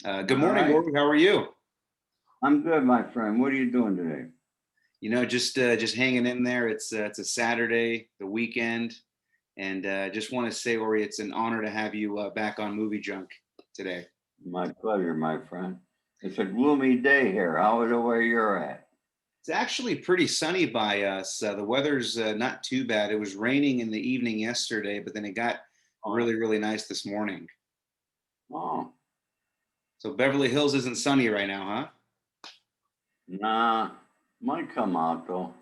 Good All morning, right. Ori. How are you? I'm good, my friend. What are you doing today? Just hanging in there. It's a Saturday, the weekend, and just want to say, Ori, it's an honor to have you back on Movie Junk today. My pleasure, my friend. It's a gloomy day here. How is it where you're at? It's actually pretty sunny by us. The weather's not too bad. It was raining in the evening yesterday, but then it got Oh, really nice this morning. oh, So Beverly Hills isn't sunny right now, huh? nah. Might come out though.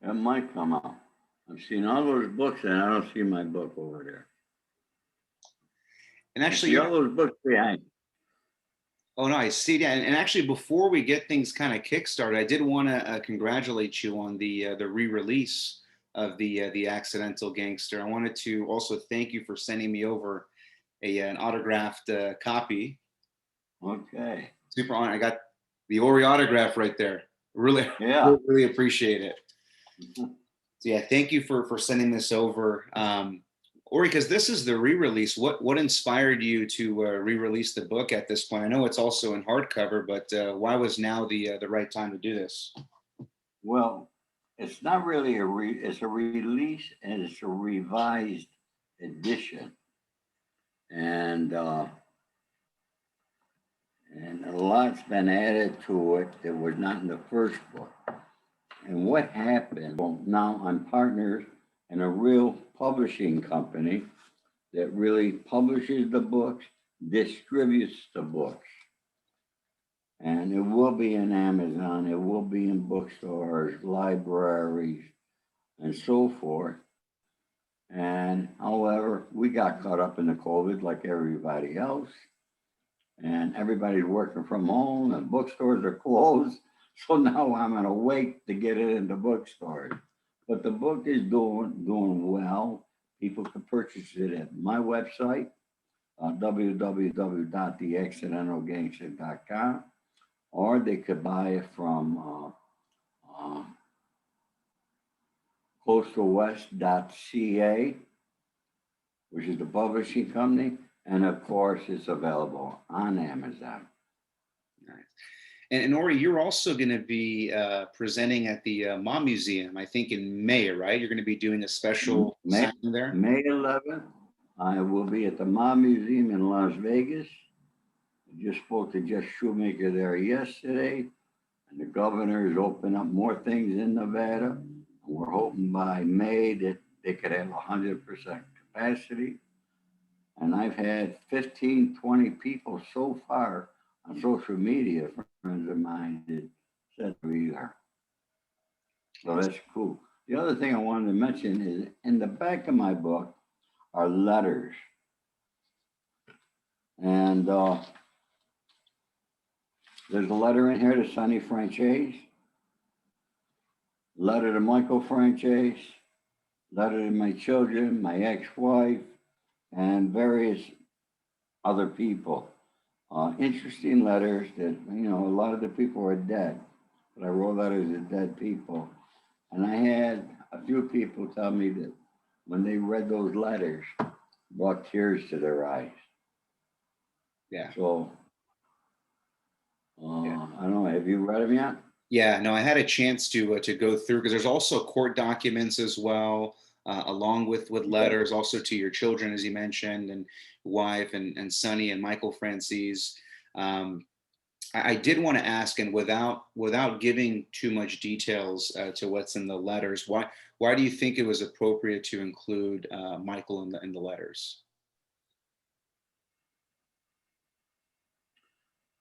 It might come out. I've seen all those books and I don't see my book over there. And I actually, see all those books behind. oh no, I see that. And actually, before we get things kind of kickstarted, I did want to congratulate you on the re-release of the Accidental Gangster. I wanted to also thank you for sending me over an autographed copy. Okay. Super honor. I got the Ori autograph right there. Really, Yeah. really appreciate it. So yeah, thank you for sending this over. Ori, because this is the re-release. What inspired you to re-release the book at this point? I know it's also in hardcover, but why was now the right time to do this? Well, it's not really it's a release and it's a revised edition. And and a lot's been added to it that was not in the first book. And what happened? Well, now I'm partners in a real publishing company that really publishes the books, distributes the books, and it will be in Amazon, it will be in bookstores, libraries, and so forth. And however, we got caught up in the COVID like everybody else, and everybody's working from home and bookstores are closed. So now I'm gonna wait to get it into bookstores. But the book is doing well. People can purchase it at my website, www.theaccidentalgangster.com, or they could buy it from coastalwest.ca, which is the publishing company, and of course, it's available on Amazon. Nice. And Ori, you're also going to be presenting at the Mom Museum, I think in May, right? You're going to be doing a special May, signing there. May 11th, I will be at the Mob Museum in Las Vegas. I just spoke to Jeff Shoemaker there yesterday, and the governor is opening up more things in Nevada. And we're hoping by May that they could have 100% capacity. And I've had 15, 20 people so far on social media, friends of mine, that said to be there. So that's Awesome. cool. The other thing I wanted to mention is in the back of my book are letters. And there's a letter in here to Sonny Franchese, letter to Michael Franchese, letter to my children, my ex-wife, and various other people. Interesting letters that, a lot of the people are dead, but I wrote letters to dead people. And I had a few people tell me that when they read those letters, brought tears to their eyes. Yeah. So Yeah. I don't know. Have you read them yet? Yeah, no, I had a chance to go through because there's also court documents as well, along with Yeah. letters also to your children, as you mentioned, and wife and Sonny and Michael Franzese. Um, I did want to ask, and without giving too much details to what's in the letters, why do you think it was appropriate to include Michael in the letters?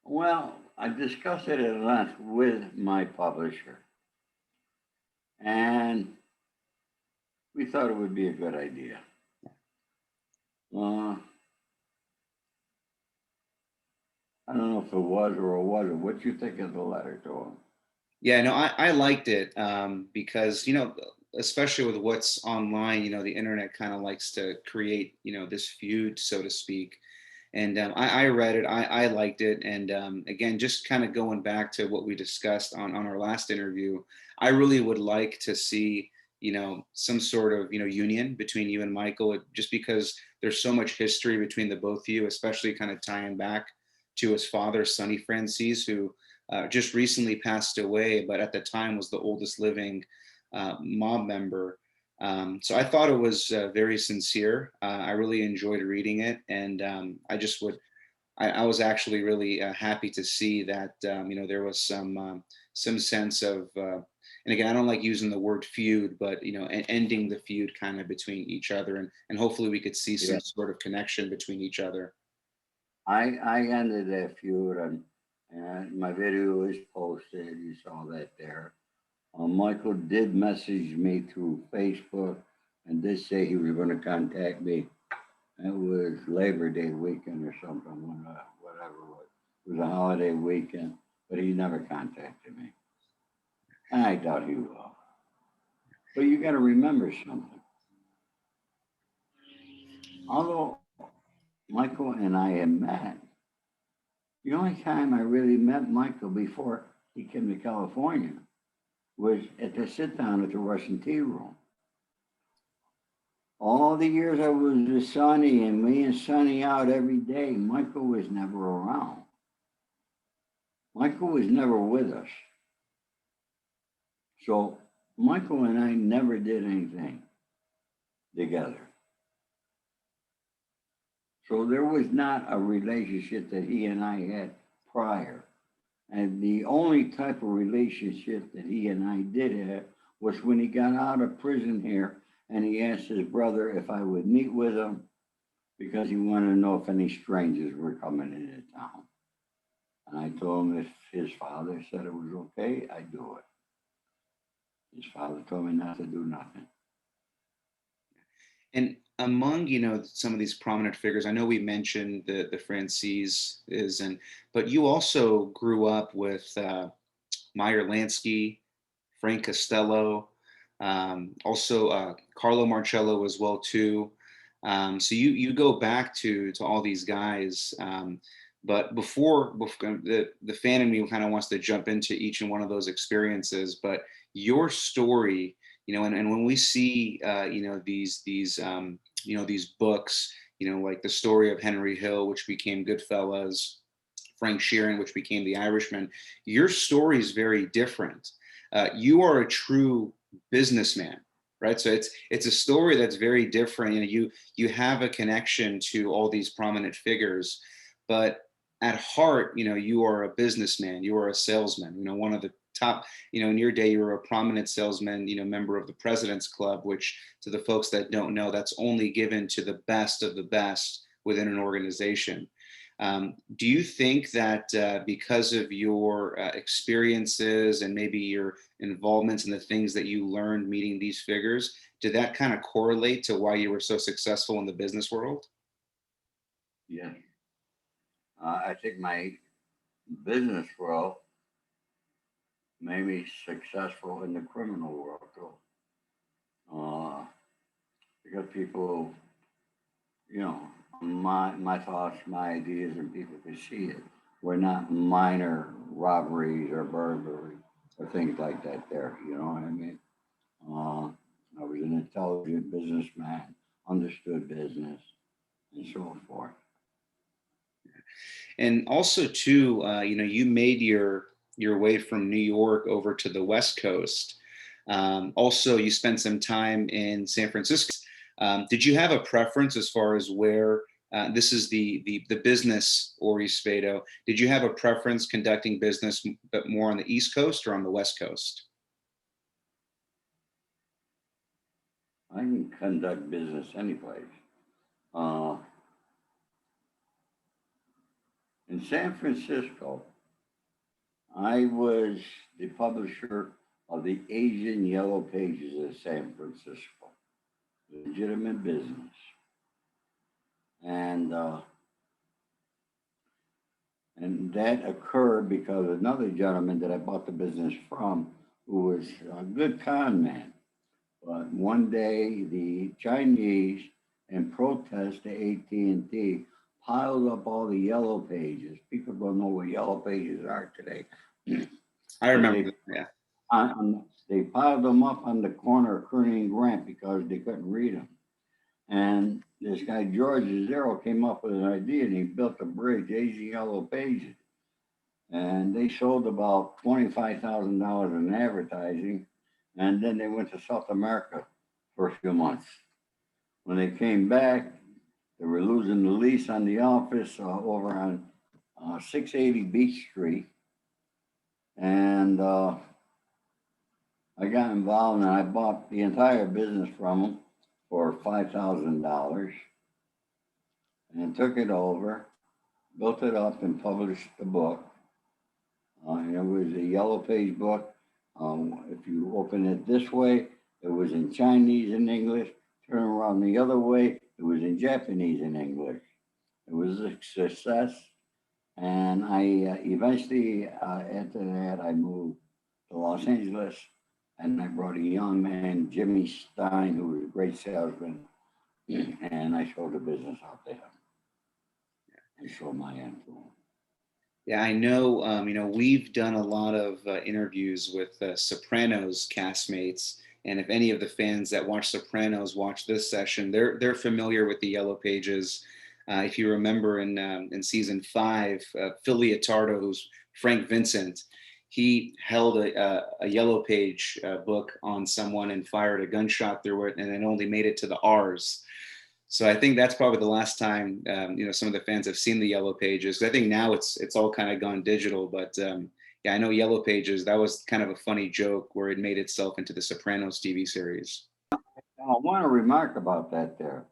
Well, I discussed it at length with my publisher, and we thought it would be a good idea. Uh, I don't know if it was or it wasn't. What you think of the letter to him? Yeah, no, I liked it because, especially with what's online, the internet kind of likes to create, this feud, so to speak. And I read it, I liked it. And again, just kind of going back to what we discussed on our last interview, I really would like to see, some sort of, union between you and Michael, just because there's so much history between the both of you, especially kind of tying back to his father, Sonny Franzese, who just recently passed away, but at the time was the oldest living mob member. So I thought it was very sincere. I really enjoyed reading it, and I was actually really happy to see that there was some sense of, and again, I don't like using the word feud, but ending the feud kind of between each other, and hopefully we could see Yeah, some sort of connection between each other. I ended that feud, and my video is posted. You saw that there. Michael did message me through Facebook and did say he was going to contact me. It was Labor Day weekend or something, whatever it was. It was a holiday weekend, but he never contacted me. And I doubt he will. But you got to remember something. Although Michael and I had met, the only time I really met Michael before he came to California was at the sit down at the Russian Tea Room. All the years I was with Sonny and me and Sonny out every day, Michael was never around. Michael was never with us. So Michael and I never did anything together. So there was not a relationship that he and I had prior. And the only type of relationship that he and I did have was when he got out of prison here and he asked his brother if I would meet with him because he wanted to know if any strangers were coming into town. And I told him if his father said it was okay, I'd do it. His father told me not to do nothing. And among some of these prominent figures, I know we mentioned the Franceses, but you also grew up with Meyer Lansky, Frank Costello, also Carlo Marcello as well too. So you go back to all these guys. But before the fan in me kind of wants to jump into each and one of those experiences, but your story, and when we see these books, like the story of Henry Hill, which became Goodfellas, Frank Sheeran, which became The Irishman, your story is very different. You are a true businessman, right? So it's a story that's very different. You have a connection to all these prominent figures, but at heart, you are a businessman. You are a salesman. One of the top. In your day, you were a prominent salesman. Member of the President's Club, which to the folks that don't know, that's only given to the best of the best within an organization. Do you think that because of your experiences and maybe your involvements in the things that you learned meeting these figures, did that kind of correlate to why you were so successful in the business world? Yeah. I think my business world made me successful in the criminal world too. Because people, you know, my thoughts, my ideas, and people could see it. We're not minor robberies or burglaries or things like that there, you know what I mean? Uh, I was an intelligent businessman, understood business, and so forth. And also too, you made your way from New York over to the West Coast. Also, you spent some time in San Francisco. Did you have a preference as far as where this is the business, Ori Spado? Did you have a preference conducting business, but more on the East Coast or on the West Coast? I can conduct business anyplace. Uh, in San Francisco, I was the publisher of the Asian Yellow Pages of San Francisco, legitimate business. And that occurred because another gentleman that I bought the business from, who was a good con man, but one day the Chinese, in protest to AT&T, piled up all the yellow pages. People don't know what yellow pages are today. I remember. Yeah. They piled them up on the corner of Kearney and Grant because they couldn't read them. And this guy, George Zero, came up with an idea and he built a bridge, Asian Yellow Pages. And they sold about $25,000 in advertising. And then they went to South America for a few months. When they came back, they were losing the lease on the office over on 680 Beach Street. And I got involved and I bought the entire business from them for $5,000 and took it over, built it up, and published the book. And it was a yellow page book. If you open it this way, it was in Chinese and English. Turn around the other way, it was in Japanese and English. It was a success. And I eventually, after that, I moved to Los Angeles and I brought a young man, Jimmy Stein, who was a great salesman, and I sold the business out to him. I sold my end to him. Yeah, I know. We've done a lot of interviews with Sopranos castmates, and if any of the fans that watch Sopranos watch this session, they're familiar with the Yellow Pages. If you remember in season 5, Phil Leotardo, who's Frank Vincent, he held a Yellow Page book on someone and fired a gunshot through it, and it only made it to the R's. So I think that's probably the last time some of the fans have seen the Yellow Pages. I think now it's all kind of gone digital, but yeah, I know Yellow Pages. That was kind of a funny joke where it made itself into the Sopranos TV series. Now, I want to remark about that there.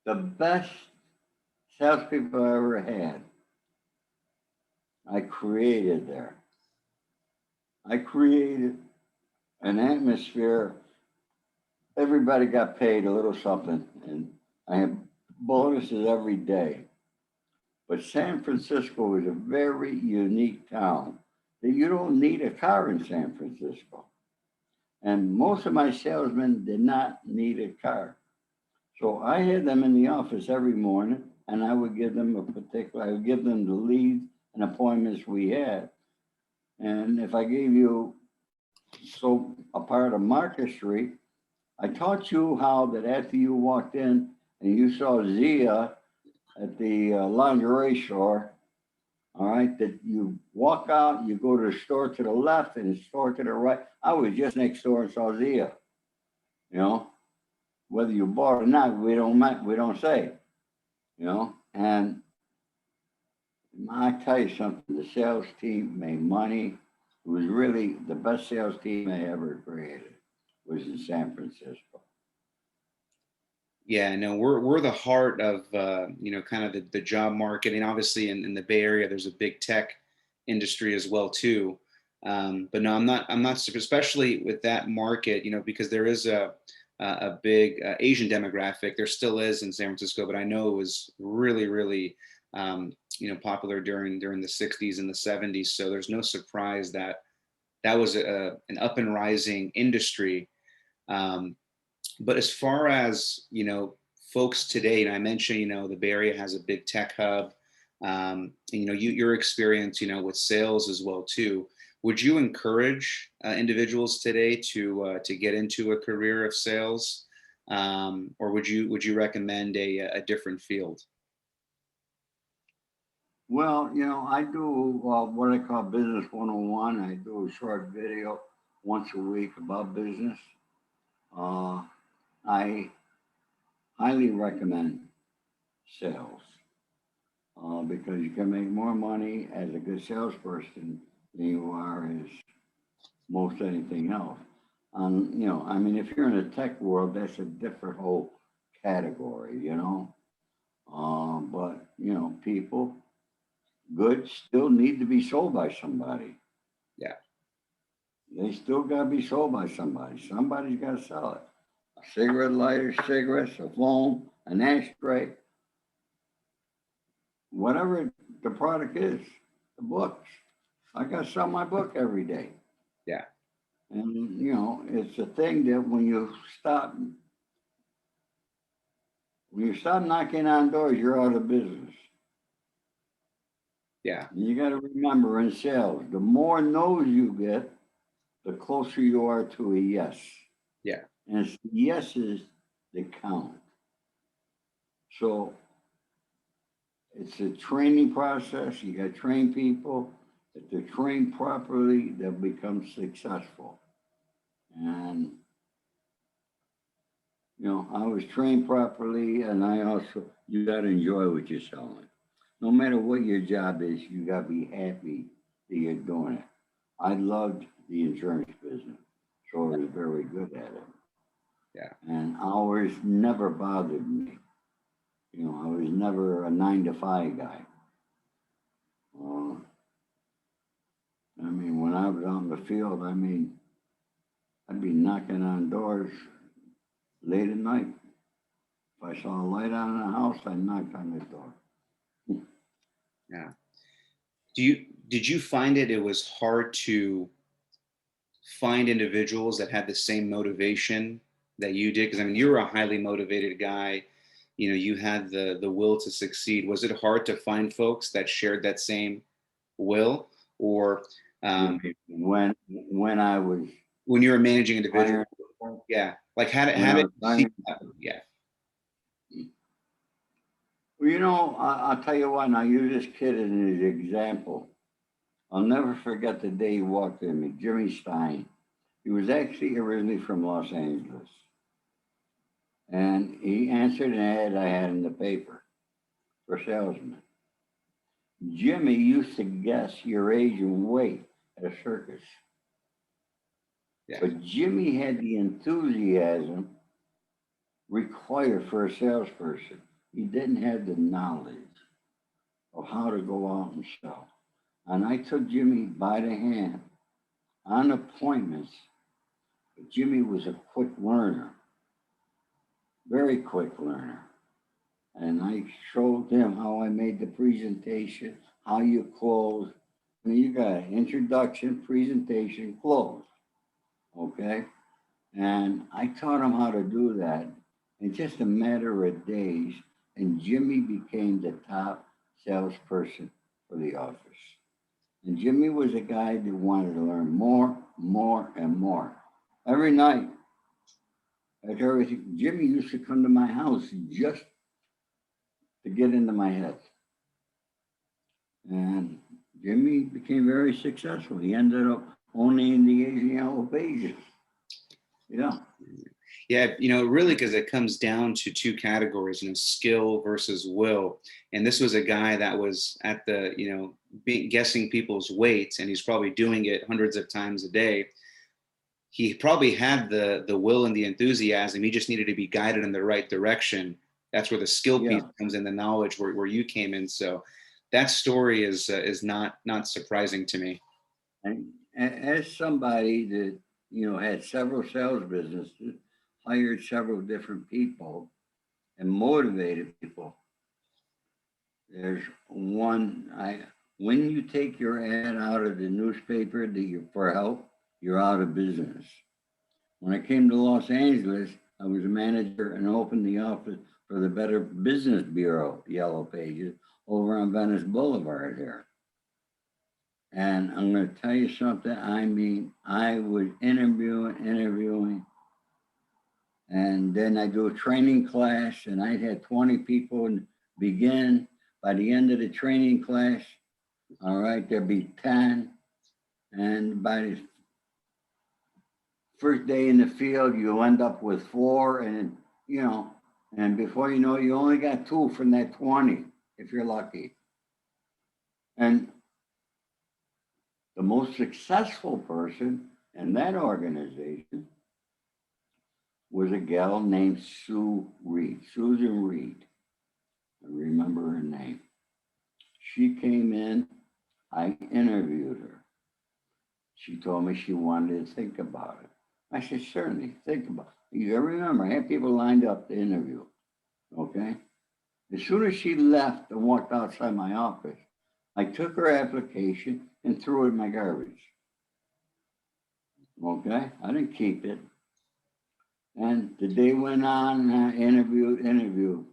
The best salespeople I ever had, I created there. I created an atmosphere. Everybody got paid a little something, and I had bonuses every day. But San Francisco is a very unique town that you don't need a car in San Francisco. And most of my salesmen did not need a car. So I had them in the office every morning and I would give them I would give them the leads and appointments we had. And if I gave you a part of Market Street, I taught you how that after you walked in and you saw Zia at the lingerie store, all right, that you walk out, you go to the store to the left and the store to the right. I was just next door and saw Zia. Whether you bought or not, we don't say, and I tell you something, the sales team made money. It was really the best sales team I ever created was in San Francisco. Yeah, no, we're the heart of kind of the job market, and obviously in the Bay Area, there's a big tech industry as well too. But no, I'm not especially with that market, because there is a big Asian demographic. There still is in San Francisco, but I know it was really, really popular during the 60s and the 70s. So there's no surprise that that was an up and rising industry. But as far as folks today, and I mentioned the Bay Area has a big tech hub. And, your experience with sales as well too. Would you encourage individuals today to get into a career of sales, or would you recommend a different field? Well, I do what I call Business 101. I do a short video once a week about business. I highly recommend sales because you can make more money as a good salesperson than you are as most anything else. If you're in the tech world, that's a different whole category, but people, goods still need to be sold by somebody. Yeah. They still got to be sold by somebody. Somebody's got to sell it. A cigarette lighter, cigarettes, a phone, an ashtray, whatever the product is, the books. I got to sell my book every day. Yeah. And, it's a thing that when you stop knocking on doors, you're out of business. Yeah. You got to remember in sales, the more no's you get, the closer you are to a yes. Yeah. And it's yeses that count. So it's a training process. You got to train people. If they're trained properly, they'll become successful. And, you know, I was trained properly, and you got to enjoy what you're selling. No matter what your job is, you got to be happy that you're doing it. I loved the insurance business, so I was very good at it. Yeah. And hours never bothered me. You know, I was never a 9 to 5 guy. I mean, when I was on the field, I mean, I'd be knocking on doors late at night. If I saw a light on in the house, I knocked on the door. Yeah. Did you find it was hard to find individuals that had the same motivation that you did? Because I mean, you were a highly motivated guy. You know, you had the will to succeed. Was it hard to find folks that shared that same will, or When I was when you were managing individuals? hiring, Yeah, like how when did I you was see hiring, that? Yeah, well, you know, I'll tell you what, and I'll use this kid as an example. I'll never forget the day he walked in me, Jimmy Stein. He was actually originally from Los Angeles. And he answered an ad I had in the paper for salesmen. Jimmy used to guess your age and weight at a circus. yeah, But Jimmy had the enthusiasm required for a salesperson. He didn't have the knowledge of how to go out and sell. And I took Jimmy by the hand on appointments. But Jimmy was a quick learner, very quick learner. And I showed him how I made the presentation, how you close. I mean, you got an introduction, presentation, close. Okay. And I taught him how to do that in just a matter of days. And Jimmy became the top salesperson for the office. And Jimmy was a guy that wanted to learn more, and more. Every night, after everything, Jimmy used to come to my house just to get into my head. And Jimmy became very successful. He ended up only in the Asian Yellow Pages. Yeah. yeah. You know, really, because it comes down to two categories. You know, skill versus will. And this was a guy that was at the, you know, guessing people's weights, and he's probably doing it hundreds of times a day. He probably had the will and the enthusiasm. He just needed to be guided in the right direction. That's where the skill piece comes in, the knowledge where you came in. So that story is not surprising to me. And as somebody that, you know, had several sales businesses, hired several different people and motivated people, there's when you take your ad out of the newspaper that you're for help, you're out of business. When I came to Los Angeles, I was a manager and opened the office for the Better Business Bureau Yellow Pages over on Venice Boulevard here. And I'm going to tell you something. I mean, I was interviewing, and then I do a training class, and I had 20 people begin. By the end of the training class, all right, there'd be 10. And by the first day in the field, you end up with 4, and, you know, and before you know it, you only got 2 from that 20, if you're lucky. And the most successful person in that organization was a gal named Susan Reed. I remember her name. She came in, I interviewed her. She told me she wanted to think about it. I said, certainly, think about it. You gotta remember, I had people lined up to interview, okay? As soon as she left and walked outside my office, I took her application and threw it in my garbage. Okay, I didn't keep it. And the day went on, and I interviewed.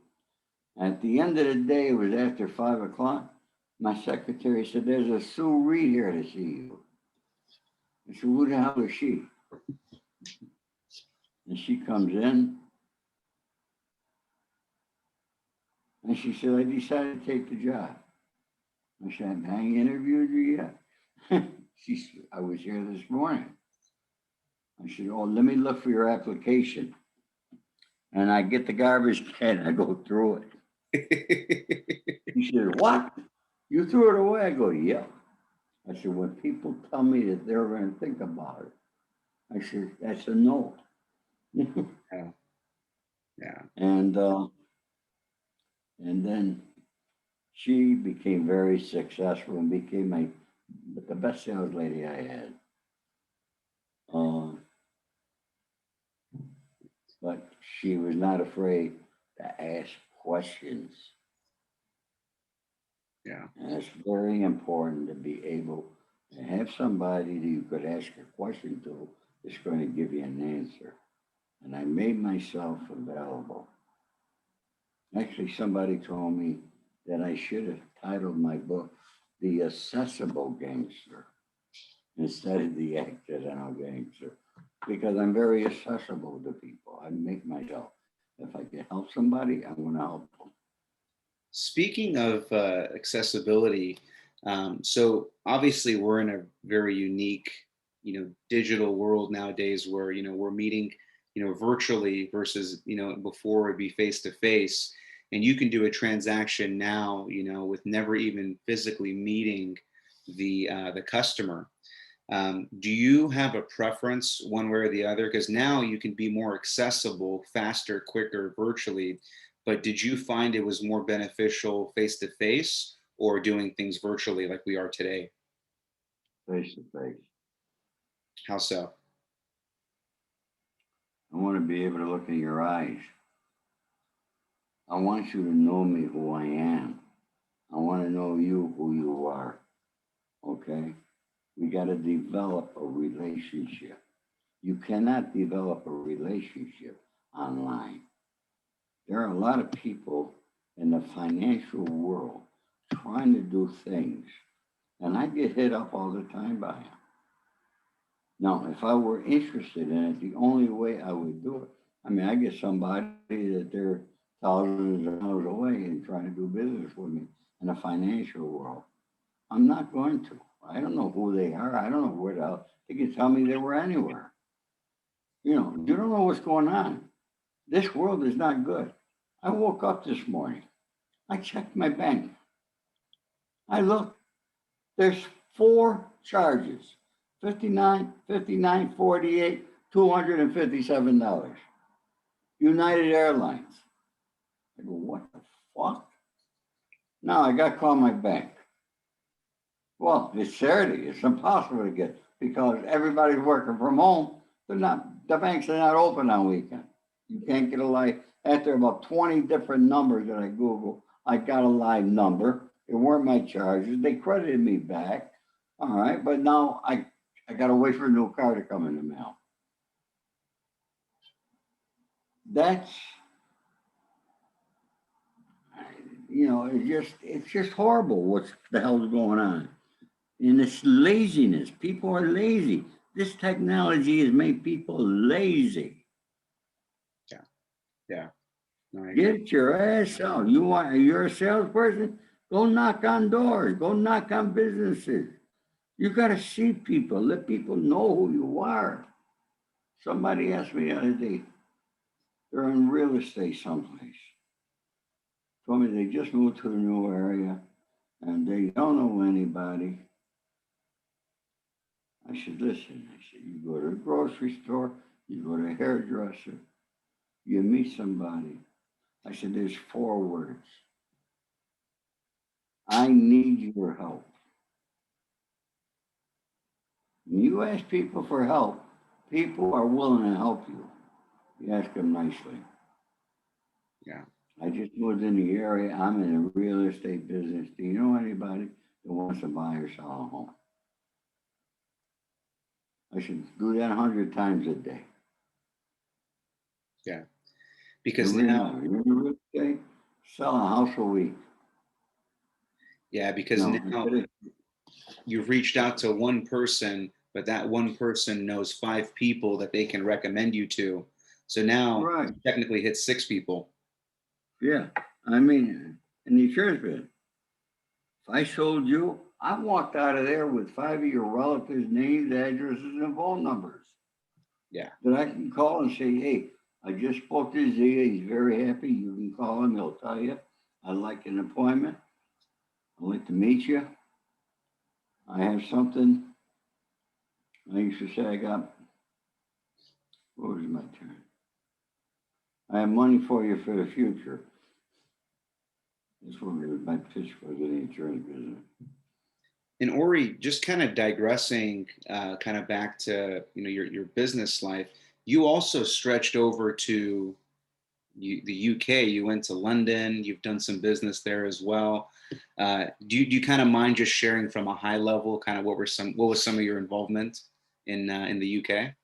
At the end of the day, it was after 5 o'clock. My secretary said, there's a Sue Reed here to see you. I said, who the hell is she? And she comes in, And she said, I decided to take the job. I said, I ain't interviewed you yet. She said, I was here this morning. I said, oh, let me look for your application. And I get the garbage can, I go through it. She said, what? You threw it away? I go, yeah. I said, when people tell me that they're going to think about it, I said, that's a no. Yeah. Yeah. And then she became very successful and became the best sales lady I had. But she was not afraid to ask questions. Yeah. And it's very important to be able to have somebody that you could ask a question to that's going to give you an answer. And I made myself available. Actually, somebody told me that I should have titled my book The Accessible Gangster instead of The Accidental Gangster, because I'm very accessible to people. I make myself, if I can help somebody, I'm going to help them. Speaking of accessibility, so obviously we're in a very unique, digital world nowadays where, we're meeting, virtually versus, before it'd be face to face. And you can do a transaction now, with never even physically meeting the customer. Do you have a preference one way or the other? Because now you can be more accessible, faster, quicker, virtually. But did you find it was more beneficial face to face or doing things virtually like we are today? Face to face. How so? I want to be able to look in your eyes. I want you to know me who I am. I want to know you who you are. Okay? We got to develop a relationship. You cannot develop a relationship online. There are a lot of people in the financial world trying to do things, and I get hit up all the time by them. Now, if I were interested in it, the only way I would do it, I mean, I get somebody that they're thousands of miles away and trying to do business with me in the financial world. I'm not going to. I don't know who they are. I don't know where the hell. They can tell me they were anywhere. You don't know what's going on. This world is not good. I woke up this morning. I checked my bank. I looked. There's 4 charges. 59, 59, 48, $257. United Airlines. I go, what the fuck? Now I got to call my bank. Well, it's Saturday. It's impossible to get because everybody's working from home. The banks are not open on weekend. You can't get a live. After about 20 different numbers that I Google, I got a live number. It weren't my charges. They credited me back. All right, but now I got to wait for a new car to come in the mail. It's just horrible what the hell's going on. And it's laziness. People are lazy. This technology has made people lazy. Yeah. Yeah. No, I agree. Get your ass out. You're a salesperson? Go knock on doors. Go knock on businesses. You got to see people. Let people know who you are. Somebody asked me the other day, they're in real estate someplace. Told me they just moved to a new area and they don't know anybody. I said, listen, you go to the grocery store, you go to a hairdresser, you meet somebody. I said, there's 4 words. I need your help. When you ask people for help, people are willing to help you. You ask them nicely. Yeah. I just moved in the area. I'm in the real estate business. Do you know anybody that wants to buy or sell a home? I should do that 100 times a day. Yeah. Because now, you're in real estate, sell a house a week. yeah, because now you've reached out to one person, but that one person knows 5 people that they can recommend you to. So now right. you technically hit 6 people. Yeah. I mean, in the insurance business, if I sold you, I walked out of there with 5 of your relatives' names, addresses, and phone numbers Yeah. that I can call and say, hey, I just spoke to Zia. He's very happy. You can call him. He'll tell you. I'd like an appointment. I'd like to meet you. I have something. I used to say what was my turn? I have money for you for the future. That's what my pitch was in the insurance business. And Ori, just kind of digressing, kind of back to your business life. You also stretched over to the UK. You went to London. You've done some business there as well. Do you kind of mind just sharing from a high level, kind of what was some of your involvement in the UK?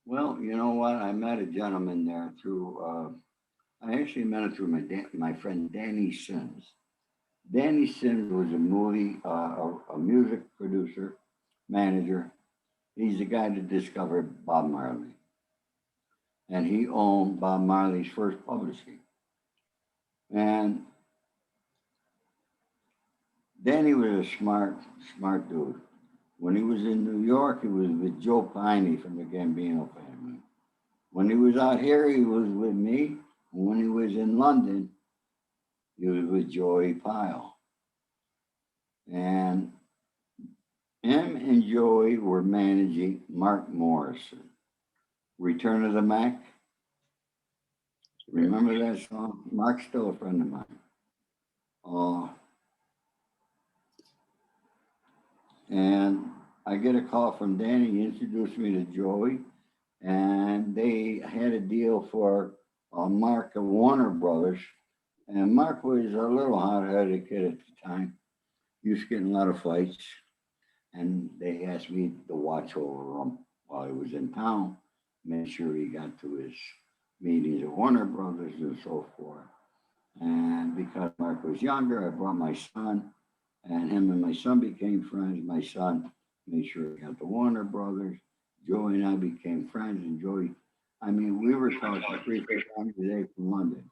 Well, you know what? I met a gentleman there through. I actually met him through my friend Danny Sims. Danny Sims was a music producer, manager. He's the guy that discovered Bob Marley. And he owned Bob Marley's first publishing. And Danny was a smart dude. When he was in New York, he was with Joe Piney from the Gambino family. When he was out here, he was with me. And when he was in London, he was with Joey Pyle. And him and Joey were managing Mark Morrison. Return of the Mac. Remember that song? Mark's still a friend of mine. And I get a call from Danny. He introduced me to Joey. And they had a deal for Mark of Warner Brothers. And Mark was a little hot-headed kid at the time. He was getting a lot of fights. And they asked me to watch over him while he was in town, make sure he got to his meetings at Warner Brothers and so forth. And because Mark was younger, I brought my son, and him and my son became friends. My son made sure he got to Warner Brothers. Joey and I became friends, and Joey, I mean, we were talking 3 or 4 times a day from London.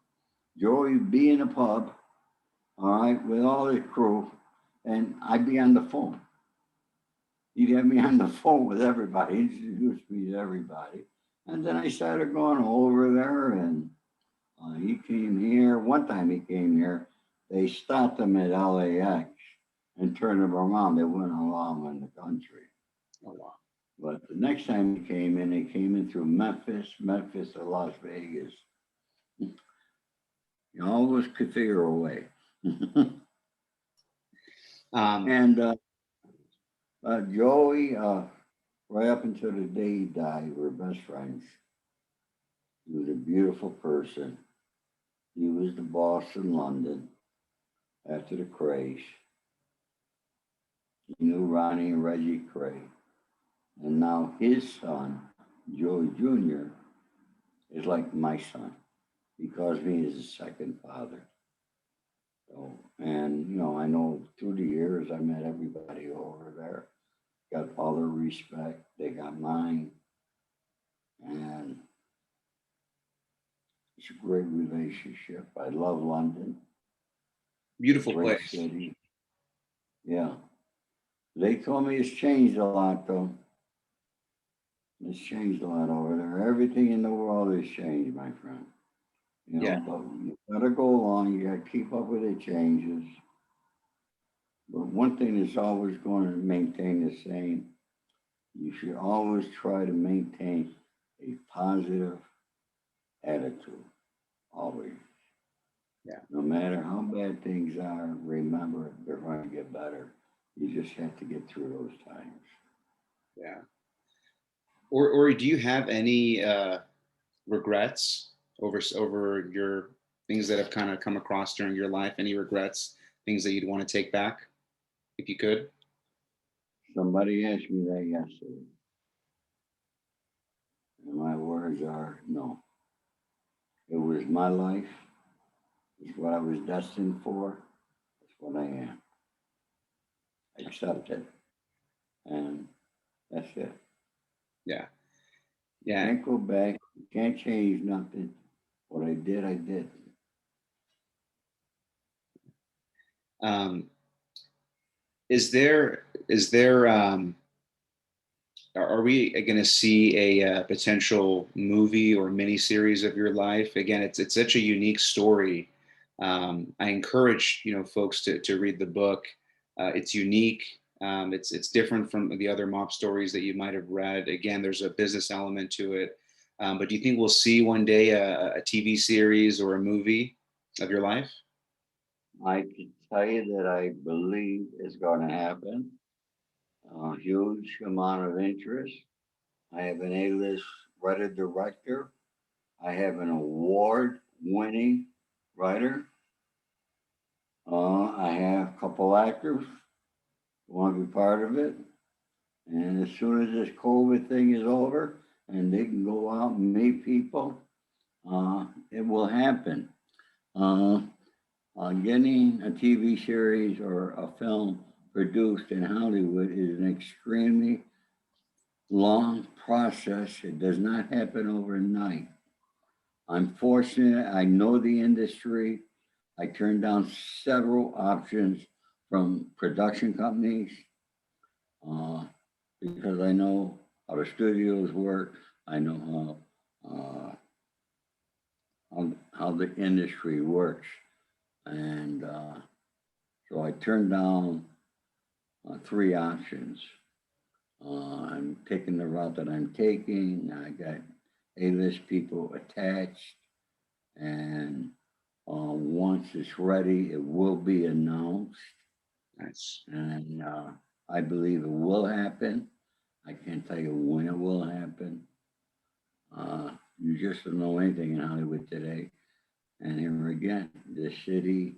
Joey would be in a pub, all right, with all his crew, and I'd be on the phone. He'd have me on the phone with everybody, introduced me to everybody. And then I started going over there, and he came here. One time he came here, they stopped him at LAX and turned him around. They wouldn't allow him in the country. Oh, wow. But the next time he came in, they came in through Memphis to Las Vegas. You always could figure a way. And Joey, right up until the day he died, we were best friends. He was a beautiful person. He was the boss in London after the crash. He knew Ronnie and Reggie Cray. And now his son, Joey Jr., is like my son. He calls me his second father. So, and, I know through the years I met everybody over there. Got all their respect. They got mine. And it's a great relationship. I love London. Beautiful Great place. city. Yeah. They told me it's changed a lot, though. It's changed a lot over there. Everything in the world has changed, my friend. Yeah. But you gotta go along. You gotta keep up with the changes. But one thing that's always going to maintain the same, you should always try to maintain a positive attitude. Always. Yeah. No matter how bad things are, remember they're going to get better. You just have to get through those times. Yeah. Or do you have any regrets over your things that have kind of come across during your life? Any regrets, things that you'd want to take back, if you could? Somebody asked me that yesterday. And my words are no. It was my life. It's what I was destined for. It's what I am. Accept it. And that's it. Yeah. Yeah. Can't go back. Can't change nothing. What I did, I did. Um, is there are we going to see a potential movie or miniseries of your life? Again, it's such a unique story. I encourage folks to read the book. It's unique. It's different from the other mob stories that you might have read. Again, there's a business element to it. But do you think we'll see one day a TV series or a movie of your life? I can tell you that I believe is going to happen. A huge amount of interest. I have an A-list writer director. I have an award-winning writer. I have a couple actors who want to be part of it. And as soon as this COVID thing is over and they can go out and meet people, it will happen. Uh, Getting a TV series or a film produced in Hollywood is an extremely long process. It does not happen overnight. I'm fortunate. I know the industry. I turned down several options from production companies because I know how the studios work. I know how the industry works. And so I turned down three options. I'm taking the route that I'm taking. I got A-list people attached. And once it's ready, it will be announced. Nice. And I believe it will happen. I can't tell you when it will happen. You just don't know anything in Hollywood today. And here again, the city,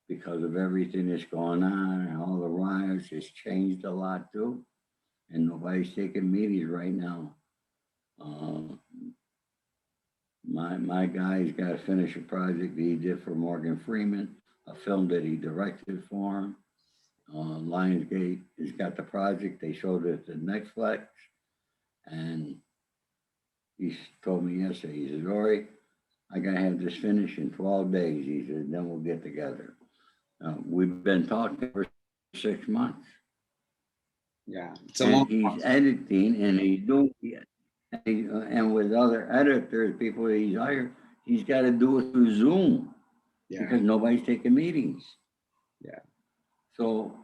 because of everything that's going on and all the riots, has changed a lot too. And nobody's taking meetings right now. My guy's got to finish a project that he did for Morgan Freeman, a film that he directed for him. Lionsgate has got the project. They showed it to Netflix. And he told me yesterday, he said, Ori, I got to have this finished in 12 days. He said, then we'll get together. We've been talking for 6 months. Yeah, it's a And long he's process. editing and he's doing it. And with other editors, people that he's hired, he's got to do it through Zoom Yeah, because nobody's taking meetings. yeah, So,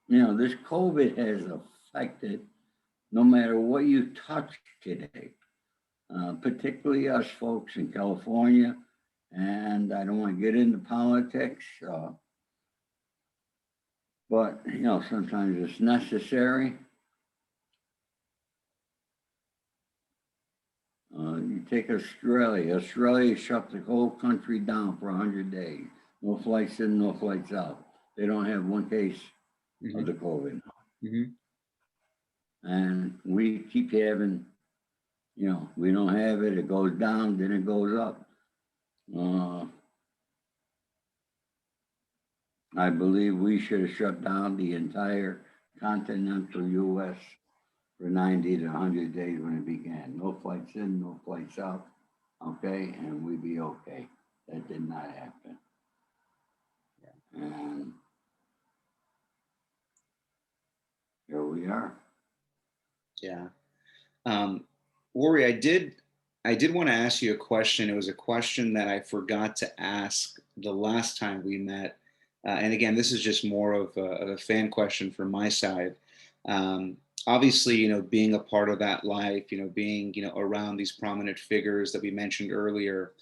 this COVID has affected no matter what you touch today, particularly us folks in California. And I don't want to get into politics, but, sometimes it's necessary. You take Australia. Australia shut the whole country down for 100 days. No flights in, no flights out. They don't have one case of the COVID. hmm And we keep having, we don't have it. It goes down, then it goes up. I believe we should have shut down the entire continental US for 90 to 100 days when it began. No flights in, no flights out. Okay, and we'd be okay. That did not happen. And here we are. yeah. Ori, I did want to ask you a question. It was a question that I forgot to ask the last time we met. And again, this is just more of a fan question from my side. Um, Obviously, being a part of that life, being, around these prominent figures that we mentioned earlier.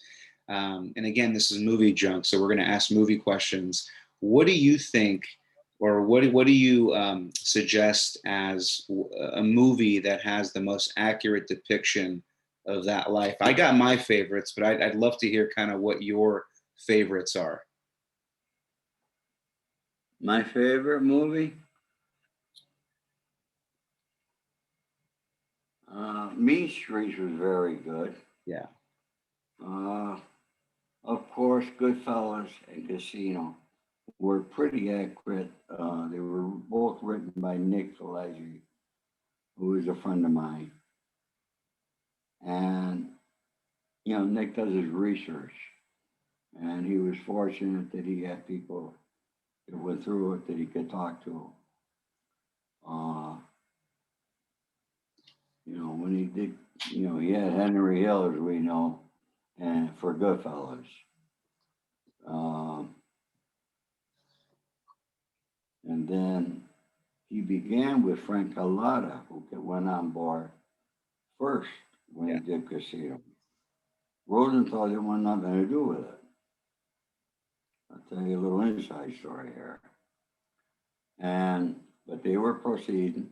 And again, this is movie junk, so we're going to ask movie questions. What do you think, or what do you suggest as a movie that has the most accurate depiction of that life? I got my favorites, but I'd love to hear kind of what your favorites are. My favorite movie, Mean Streets was very good. Yeah. Uh, of course, Goodfellas and Casino were pretty accurate. They were both written by Nick Pileggi, who is a friend of mine. And, Nick does his research. And he was fortunate that he had people that went through it that he could talk to. Uh, when he did, he had Henry Hill, as we know, and for Goodfellas. Um, and then he began with Frank Collada, who went on board first when he did Casino. Rosenthal didn't want nothing to do with it. I'll tell you a little inside story here. But they were proceeding,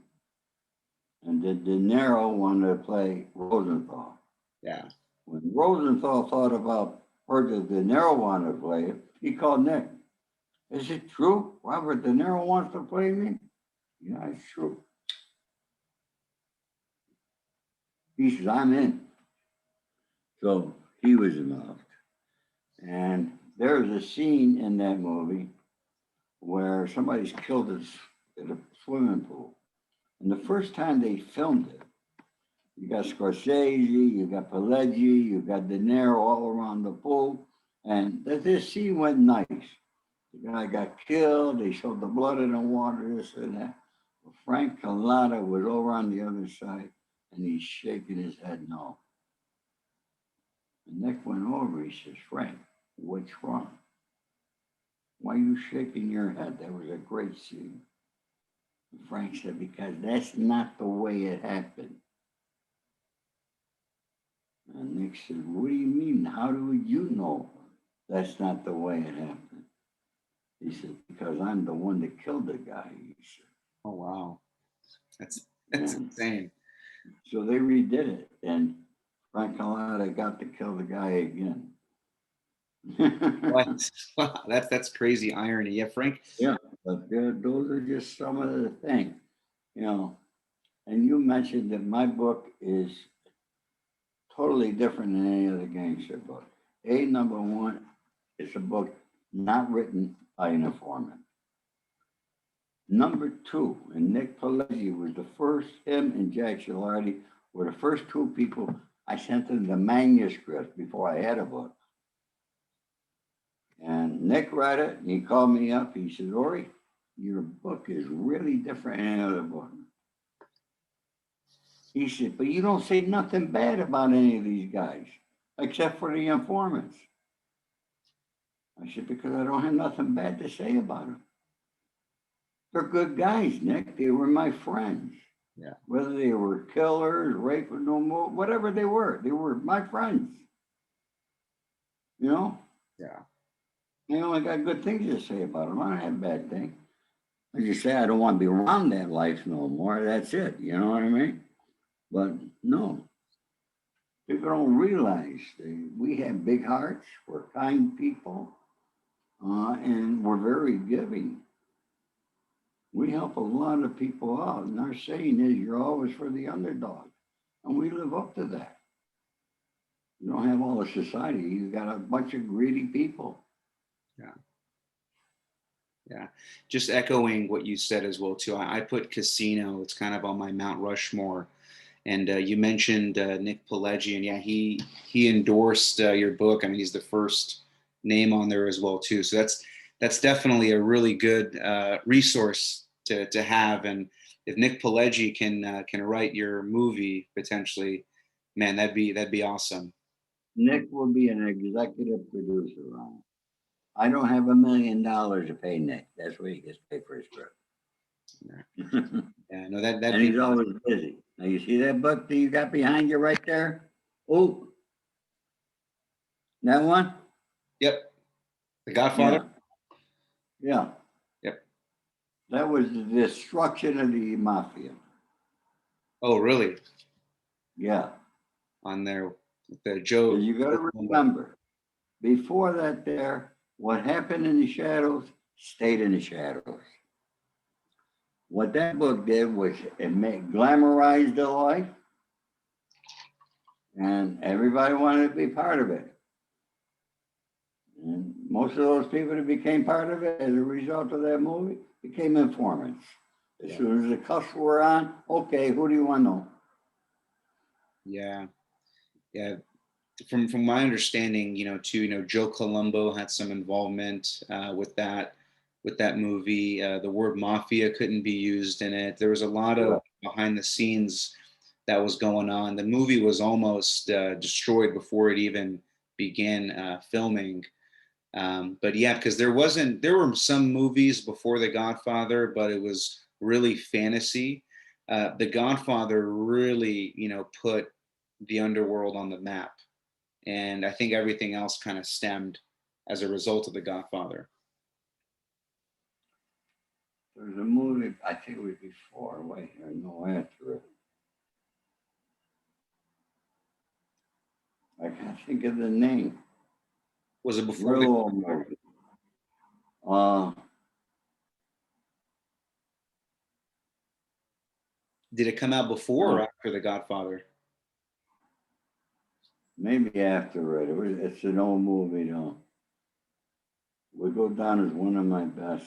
and De Niro wanted to play Rosenthal. Yeah. When Rosenthal heard that De Niro wanted to play it, he called Nick. Is it true? Robert De Niro wants to play me? Yeah, it's true. He says, I'm in. So he was involved. And there's a scene in that movie where somebody's killed in a swimming pool. And the first time they filmed it, you got Scorsese, you got Pileggi, you got De Niro all around the pool. And this scene went nice. The guy got killed, they showed the blood in the water, this and that. But Frank Collada was over on the other side, and he's shaking his head no. And Nick went over, he says, Frank, what's wrong? Why are you shaking your head? That was a great scene. And Frank said, because that's not the way it happened. And Nick said, what do you mean? How do you know that's not the way it happened? He said, because I'm the one that killed the guy, he said. Oh, wow. That's insane. So they redid it, and Frank Collada got to kill the guy again. What? Wow, that's crazy irony. Yeah, Frank. Yeah, but those are just some of the things, And you mentioned that my book is totally different than any other gangster book. Number one, it's a book not written by an informant. Number two, and Nick Pileggi was the first, him and Jack Gilardi were the first two people I sent them the manuscript before I had a book. And Nick read it, and he called me up. He said, Ori, your book is really different than any other book. He said, but you don't say nothing bad about any of these guys, except for the informants. I said, because I don't have nothing bad to say about them. They're good guys, Nick. They were my friends. Yeah. Whether they were killers, rapers, no more, whatever they were my friends. Yeah. I only got good things to say about them. I don't have bad things. I just say I don't want to be around that life no more. That's it. You know what I mean? But no, people don't realize we have big hearts. We're kind people, and we're very giving. We help a lot of people out, and our saying is, you're always for the underdog, and we live up to that. You don't have all the society. You got a bunch of greedy people. Yeah. Just echoing what you said as well, too. I put Casino. It's kind of on my Mount Rushmore. And you mentioned Nick Pileggi, and yeah, he endorsed your book. I mean, he's the first name on there as well, too. So that's definitely a really good resource to have. And if Nick Pileggi can write your movie potentially, man, that'd be awesome. Nick will be an executive producer on it. I don't have $1 million to pay Nick. That's what he gets paid for his script. Yeah, no, that and he's always busy. Now you see that book that you got behind you right there? Oh, that one? Yep. The Godfather? Yeah. Yep. That was the destruction of the Mafia. Oh, really? Yeah. On there, the Joe. You got to remember, before that what happened in the shadows stayed in the shadows. What that book did was it glamorized the life, and everybody wanted to be part of it. And most of those people that became part of it as a result of that movie became informants. As soon as the cuffs were on, okay, who do you want to know? Yeah. From my understanding, too, Joe Columbo had some involvement with that. with that movie. The word mafia couldn't be used in it. There was a lot of behind the scenes that was going on. The movie was almost destroyed before it even began filming. But yeah, because there were some movies before The Godfather, but it was really fantasy. The Godfather really, put the underworld on the map. And I think everything else kind of stemmed as a result of The Godfather. There was a movie, I think it was before, wait, I know after it. I can't think of the name. Was it before Real old movie. Did it come out before or after The Godfather? Maybe after it. It's an old movie, though. Would go down as one of my best.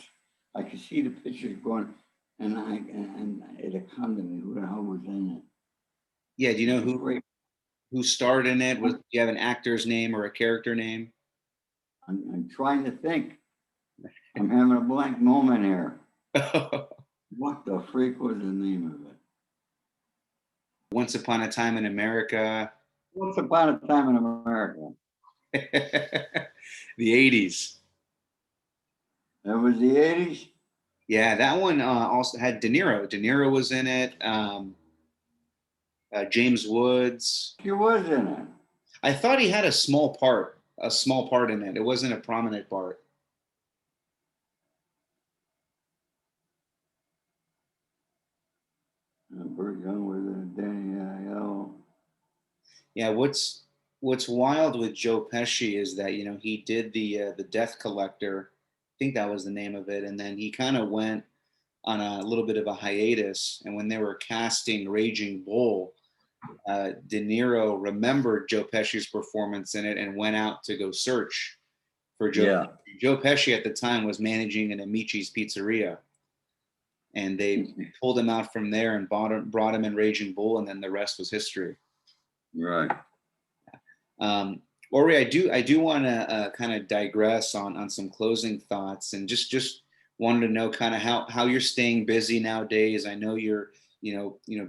I could see the pictures going, and it'd come to me. Who the hell was in it? Yeah, do you know who starred in it? Do you have an actor's name or a character name? I'm trying to think. I'm having a blank moment here. What the freak was the name of it? Once Upon a Time in America. Once Upon a Time in America. The 80s. That was the 80s? Yeah, that one also had De Niro. De Niro was in it. James Woods. He was in it. I thought he had a small part in it. It wasn't a prominent part. Burt Young was in it. Danny Aiello. Yeah, what's wild with Joe Pesci is that he did the Death Collector. I think that was the name of it, and then he kind of went on a little bit of a hiatus. And when they were casting Raging Bull, De Niro remembered Joe Pesci's performance in it and went out to go search for Joe. Yeah. Pesci. Joe Pesci at the time was managing an Amici's Pizzeria, and they pulled him out from there and brought him in Raging Bull, and then the rest was history. Right. Ori, I do want to kind of digress on some closing thoughts, and just wanted to know kind of how you're staying busy nowadays. I know you're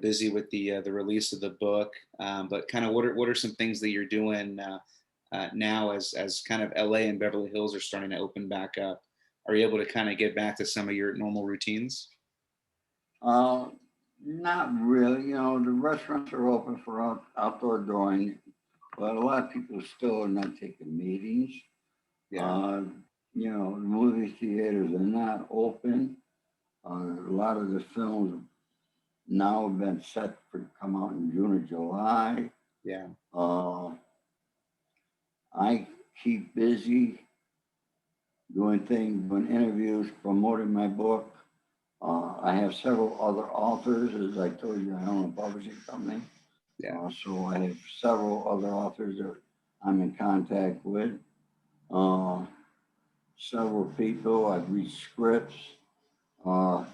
busy with the release of the book, but kind of what are some things that you're doing now as kind of LA and Beverly Hills are starting to open back up? Are you able to kind of get back to some of your normal routines? Not really. The restaurants are open for outdoor dining, but a lot of people still are not taking meetings. Yeah. The movie theaters are not open. A lot of the films now have been set for come out in June or July. Yeah. I keep busy doing interviews, promoting my book. I have several other authors. As I told you, I own a publishing company. Yeah. So I have several other authors that I'm in contact with. Several people, I've read scripts for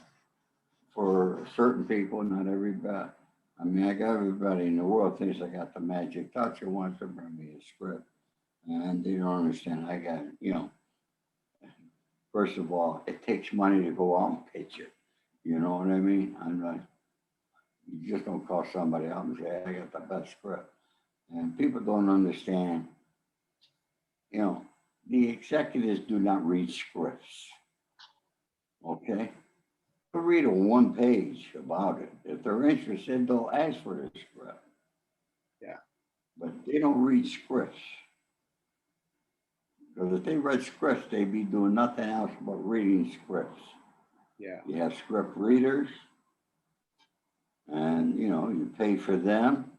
certain people, not everybody. I mean, I got everybody in the world thinks I got the magic touch and wants to bring me a script. And they don't understand. I got, first of all, it takes money to go out and pitch it. You know what I mean? I'm like, you just don't call somebody out and say, I got the best script. And people don't understand, the executives do not read scripts. Okay? They'll read a one page about it. If they're interested, they'll ask for the script. Yeah. But they don't read scripts. Because if they read scripts, they'd be doing nothing else but reading scripts. Yeah. You have script readers, and you pay for them.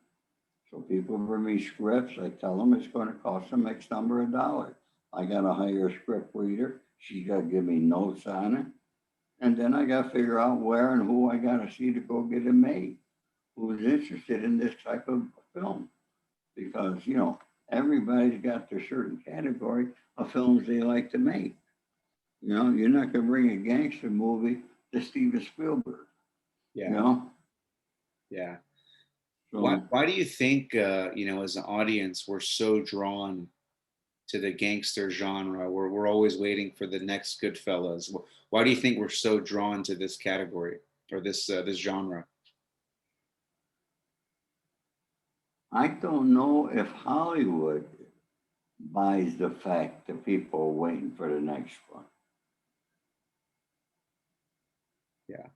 So people bring me scripts. I tell them it's going to cost them X number of dollars. I got to hire a script reader. She got to give me notes on it. And then I got to figure out where and who I got to see to go get it made. Who's interested in this type of film. Because, everybody's got their certain category of films they like to make. You're not going to bring a gangster movie to Steven Spielberg. Yeah. Yeah. So, Why do you think, as an audience, we're so drawn the gangster genre. We're always waiting for the next Goodfellas. Why do you think we're so drawn to this category or this genre? I don't know if Hollywood buys the fact that people are waiting for the next one. Yeah.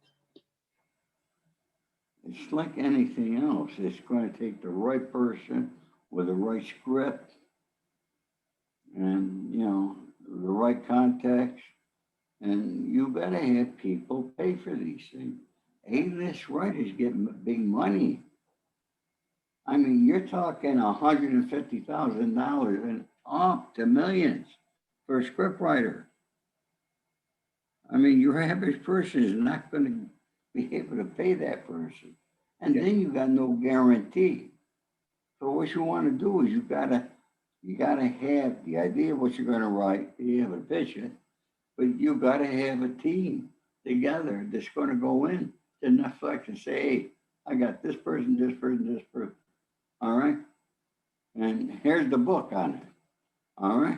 It's like anything else. It's going to take the right person with the right script and, you know, the right context. And you better have people pay for these things. A-list writers get big money. I mean, you're talking $150,000 and up to millions for a script writer. I mean, your average person is not going to be able to pay that person. And then you got no guarantee. So what you want to do is you gotta have the idea of what you're going to write. You have a vision, but you gotta have a team together that's going to go in to Netflix and say, hey, I got this person, this person, this person. All right. And here's the book on it. All right.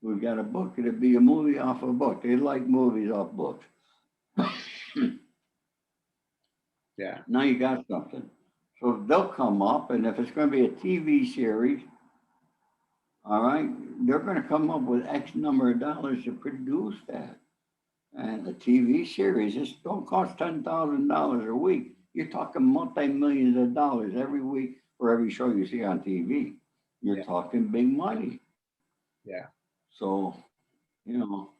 We've got a book. It'll be a movie off a book. They like movies off books. Yeah. Now you got something. So they'll come up, and if it's going to be a TV series, all right, they're going to come up with X number of dollars to produce that. And a TV series, this don't cost $10,000 a week. You're talking multi-millions of dollars every week for every show you see on TV. You're talking big money. Yeah. So, you know,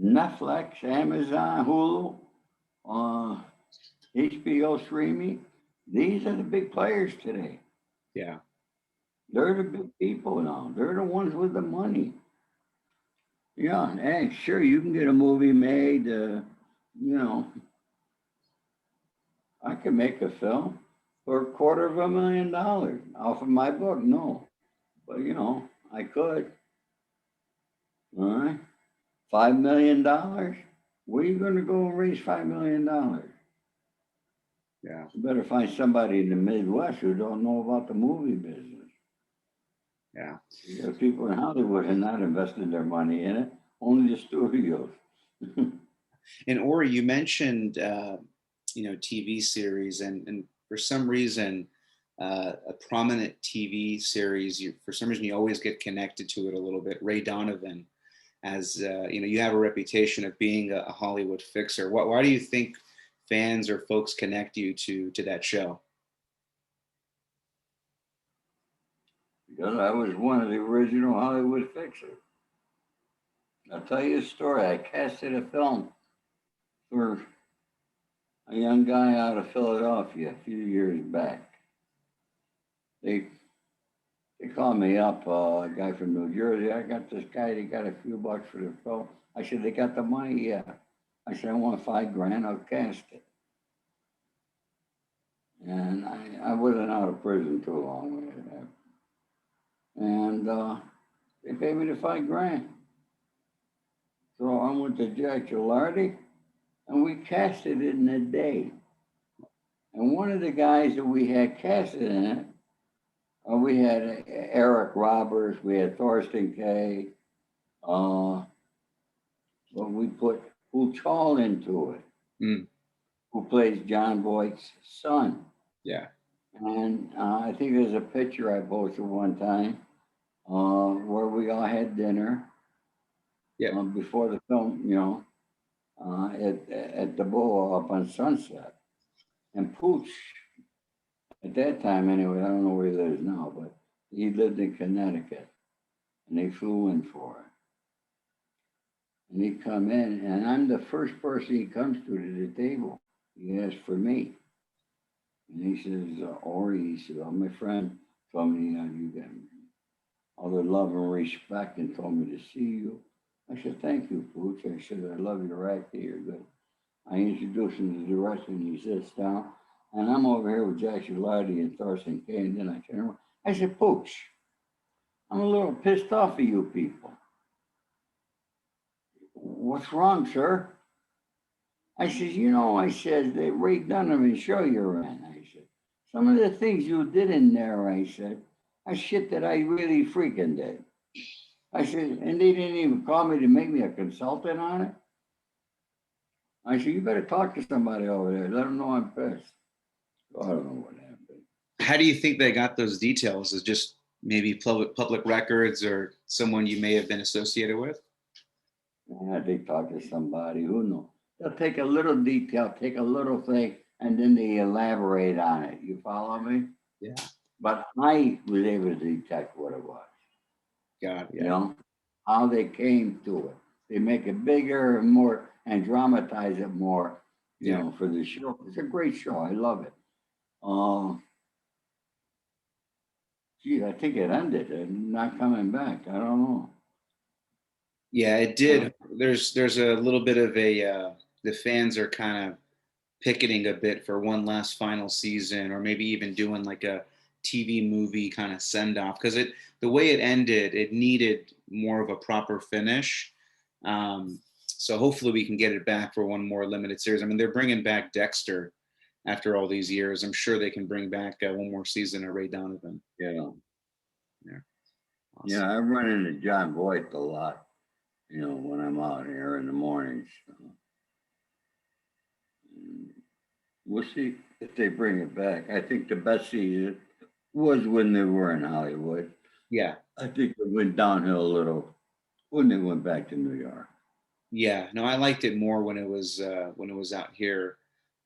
Netflix, Amazon, Hulu, HBO streaming, these are the big players today. Yeah. They're the big people now. They're the ones with the money. Yeah, hey, sure, you can get a movie made, you know, I can make a film for $250,000 off of my book. No, but you know, I could. All right. $5 million. Where are you going to go and raise $5 million? Yeah. You better find somebody in the Midwest who don't know about the movie business. Yeah. Because people in Hollywood have not invested their money in it, only the studios. And Ori, you mentioned TV series, and for some reason, a prominent TV series, for some reason you always get connected to it a little bit. Ray Donovan, as you have a reputation of being a Hollywood fixer. Why do you think fans or folks connect you to that show? Because I was one of the original Hollywood fixers. I'll tell you a story. I casted a film for a young guy out of Philadelphia a few years back. They called me up, a guy from New Jersey. I got this guy, they got a few bucks for the film. I said, they got the money? Yeah. I said, I want $5,000, I'll cast it. And I wasn't out of prison too long. And they paid me the $5,000. So I went to Jack Gilardi, and we casted it in a day. And one of the guys that we had casted in it, we had Eric Roberts, we had Thorsten Kaye, but we put Uchal into it, who plays John Voight's son. Yeah. And I think there's a picture I posted one time where we all had dinner before the film, at the Boa up on Sunset. And Pooch, at that time anyway, I don't know where he lives now, but he lived in Connecticut, and they flew in for it. And he come in, and I'm the first person he comes to the table. He asks for me. And he says, Ori, he said, my friend told me you got all the love and respect and told me to see you. I said, thank you, Pooch. I said, I love your acting, you're good. I introduced him to the rest, and he sits down. And I'm over here with Jack Gilardi and Thorsten Kaye, and then I turn around. I said, Pooch, I'm a little pissed off of you people. What's wrong, sir? I said, I said, the Ray Donovan show you're in. I said, some of the things you did in there, I said, I shit that I really freaking did. I said, and they didn't even call me to make me a consultant on it. I said, you better talk to somebody over there. Let them know I'm pissed. So I don't know what happened. How do you think they got those details? Is just maybe public records or someone you may have been associated with? They talk to somebody, who knows? They'll take a little detail, take a little thing, and then they elaborate on it. You follow me? Yeah. But I was able to detect what it was. God, yeah. You know, how they came to it. They make it bigger and more and dramatize it more, you know, for the show. It's a great show. I love it. Geez, I think it ended and not coming back. I don't know. Yeah, it did. There's a little bit of a the fans are kind of picketing a bit for one last final season, or maybe even doing like a TV movie kind of send off, because the way it ended, it needed more of a proper finish. So hopefully we can get it back for one more limited series. I mean, they're bringing back Dexter after all these years. I'm sure they can bring back one more season of Ray Donovan. Yeah. Yeah. Awesome. Yeah, I run into John Voight a lot, you know, when I'm out here in the mornings. So. We'll see if they bring it back. I think the best season was when they were in Hollywood. Yeah. I think it went downhill a little when they went back to New York. Yeah. No, I liked it more when it was out here.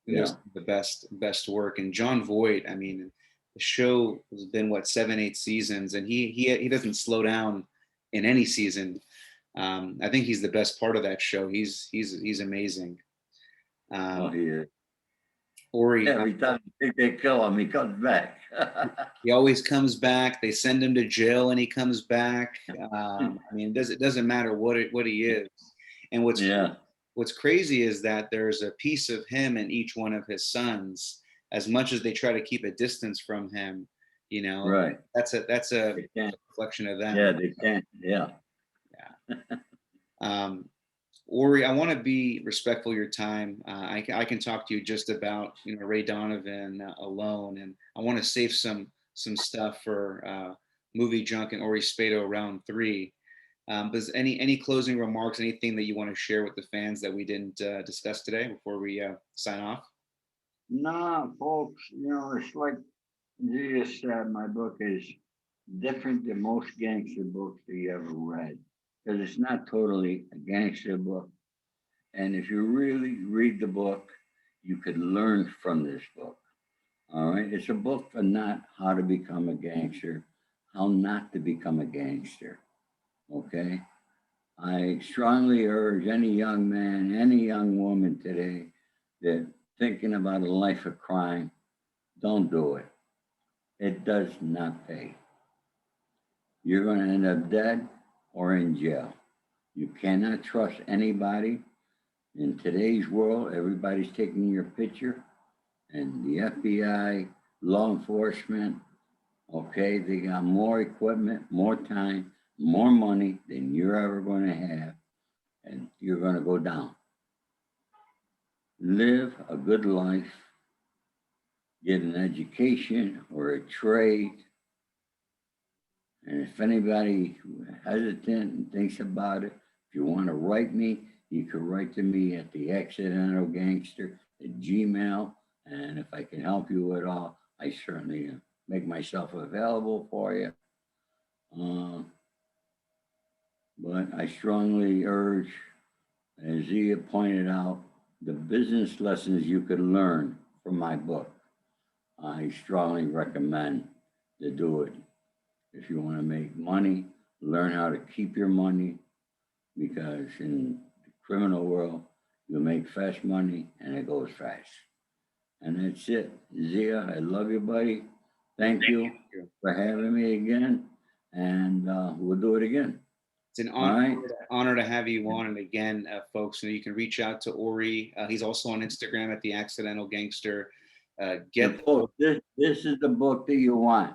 It was the best work. And John Voight, I mean, the show has been what 7-8 seasons, and he doesn't slow down in any season. I think he's the best part of that show. He's amazing. Oh, he is. Ori, Every time you think they kill him, he comes back. he always comes back. They send him to jail, and he comes back. I mean, it doesn't matter what he is. And what's crazy is that there's a piece of him in each one of his sons. As much as they try to keep a distance from him, you know, right? That's a reflection of them. Yeah, they can't. Yeah. Ori, I want to be respectful of your time. I can talk to you just about Ray Donovan alone, and I want to save some stuff for MovieJunk and Ori Spado round 3. But any closing remarks, anything that you want to share with the fans that we didn't discuss today before we sign off? Nah, folks, you know, it's like you just said, my book is different than most gangster books that you ever read, because it's not totally a gangster book. And if you really read the book, you could learn from this book. All right. It's a book for not how to become a gangster, how not to become a gangster. Okay. I strongly urge any young man, any young woman today that thinking about a life of crime, don't do it. It does not pay. You're going to end up dead or in jail. You cannot trust anybody. In today's world, everybody's taking your picture, and the FBI, law enforcement, okay, they got more equipment, more time, more money than you're ever going to have, and you're going to go down. Live a good life, get an education or a trade. And if anybody hesitant and thinks about it, if you want to write me, you can write to me at the Accidental Gangster at Gmail. And if I can help you at all, I certainly make myself available for you. But I strongly urge, as Zia pointed out, the business lessons you could learn from my book. I strongly recommend to do it. If you want to make money, learn how to keep your money, because in the criminal world, you make fast money and it goes fast. And that's it. Zia, I love you, buddy. Thank you for having me again. And we'll do it again. It's an honor to have you on. And again, folks, you can reach out to Ori. He's also on Instagram at the Accidental Gangster. This is the book that you want.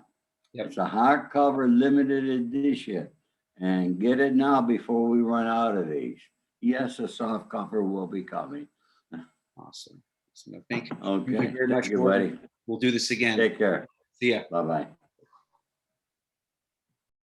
Yep. It's a hardcover limited edition. And get it now before we run out of these. Yes, a soft cover will be coming. Awesome. Thank you. Okay. Thank you very much, buddy. We'll do this again. Take care. See ya. Bye-bye.